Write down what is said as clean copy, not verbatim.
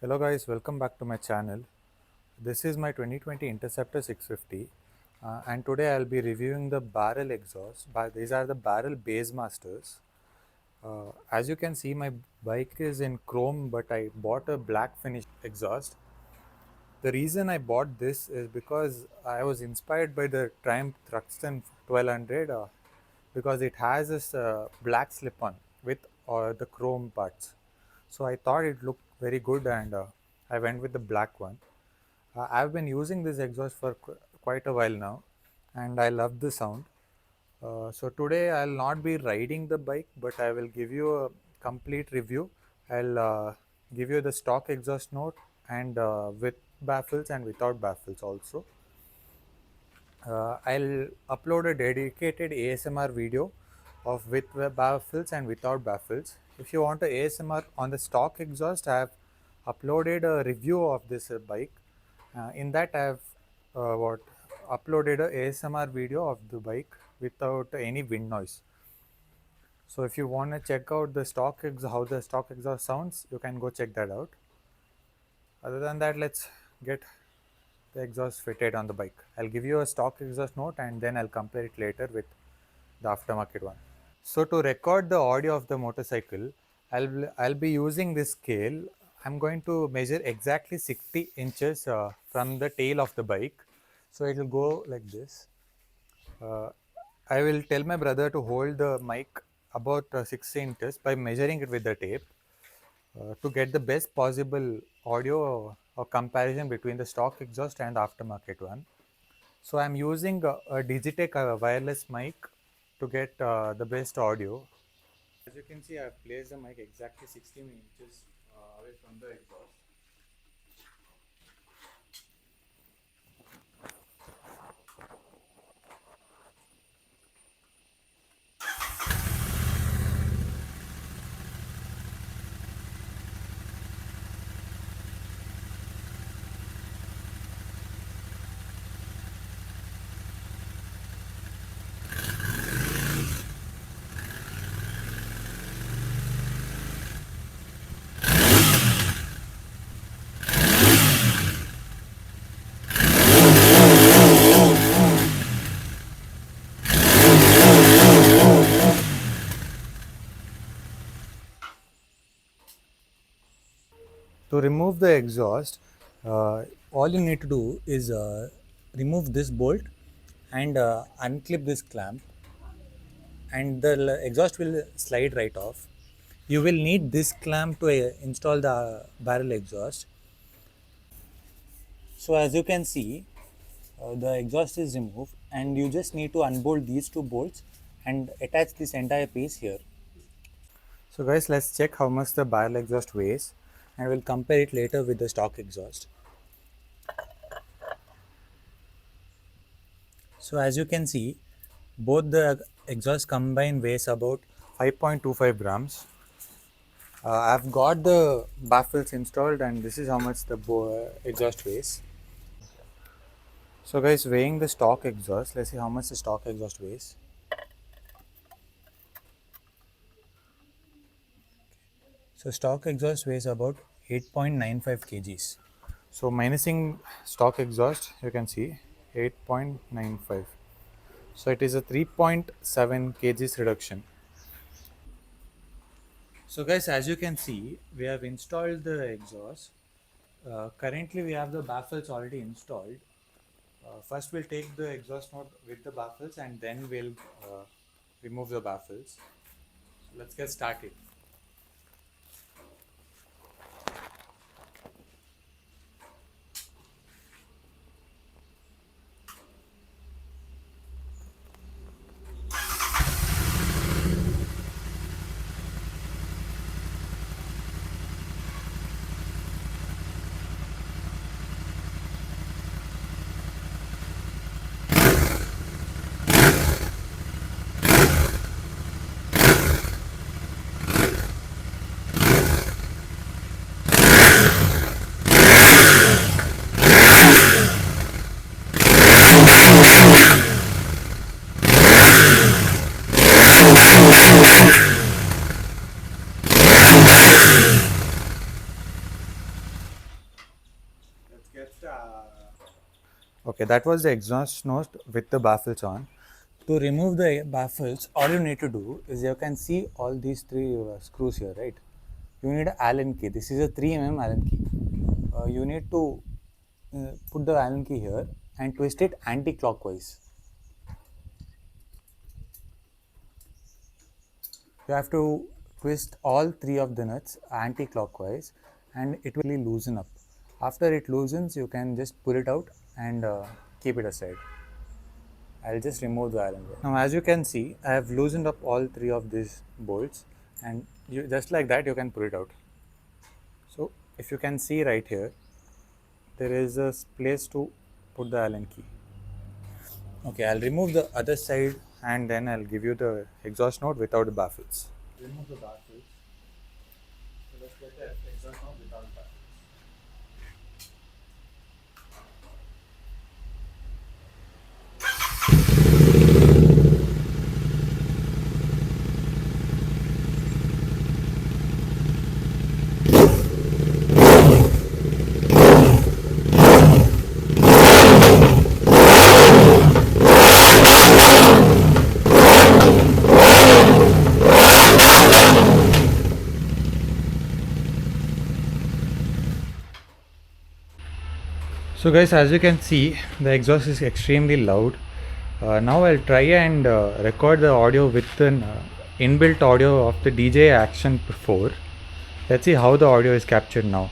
Hello guys, welcome back to my channel. This is my 2020 Interceptor 650 and today I'll be reviewing the barrel exhaust. These are the barrel base masters. As you can see, my bike is in chrome, but I bought a black finish exhaust. The reason I bought this is because I was inspired by the Triumph Thruxton 1200 because it has this black slip-on with the chrome parts. So I thought it looked very good and I went with the black one. I've been using this exhaust for quite a while now and I love the sound. So today I'll not be riding the bike, but I will give you a complete review. I'll give you the stock exhaust note and with baffles and without baffles also. I'll upload a dedicated ASMR video of with baffles and without baffles. If you want a ASMR on the stock exhaust, I have uploaded a review of this bike. In that, I have what uploaded a ASMR video of the bike without any wind noise. So if you want to check out the how the stock exhaust sounds, you can go check that out. Other than that, let's get the exhaust fitted on the bike. I'll give you a stock exhaust note and then I'll compare it later with the aftermarket one. So to record the audio of the motorcycle, I'll be using this scale. I'm going to measure exactly 60 inches from the tail of the bike. So it will go like this. Uh, I will tell my brother to hold the mic about 60 inches by measuring it with the tape to get the best possible audio or comparison between the stock exhaust and the aftermarket one. So I'm using a Digitech wireless mic to get the best audio. As you can see, I've placed the mic exactly 16 inches away from the exhaust. To remove the exhaust, all you need to do is remove this bolt and unclip this clamp, and the exhaust will slide right off. You will need this clamp to install the barrel exhaust. So as you can see, the exhaust is removed and you just need to unbolt these two bolts and attach this entire piece here. So guys, let's check how much the barrel exhaust weighs and we'll compare it later with the stock exhaust. So as you can see, both the exhaust combined weighs about 5.25 grams. I've got the baffles installed and this is how much the exhaust weighs. So guys, weighing the stock exhaust, let's see how much the stock exhaust weighs. So stock exhaust weighs about 8.95 kgs. So minusing stock exhaust, you can see 8.95. So it is a 3.7 kgs reduction. So guys, as you can see, we have installed the exhaust. Currently we have the baffles already installed. First we'll take the exhaust node with the baffles and then we'll remove the baffles. So let's get started. Okay, that was the exhaust note with the baffles on. To remove the baffles, all you need to do is you can see all these three screws here, right? You need an Allen key. This is a 3 mm Allen key. You need to put the Allen key here and twist it anti-clockwise. You have to twist all three of the nuts anti-clockwise and it will loosen up. After it loosens, you can just pull it out and keep it aside. I'll just remove the Allen wire. Now as you can see, I have loosened up all three of these bolts and you, just like that you can pull it out. So if you can see right here, there is a place to put the Allen key. Okay, I'll remove the other side and then I'll give you the exhaust note without the baffles. Remove the baffles. So let's get the exhaust note without baffles. So guys, as you can see, the exhaust is extremely loud. Now I'll try and record the audio with an inbuilt audio of the DJ Action 4. Let's see how the audio is captured now.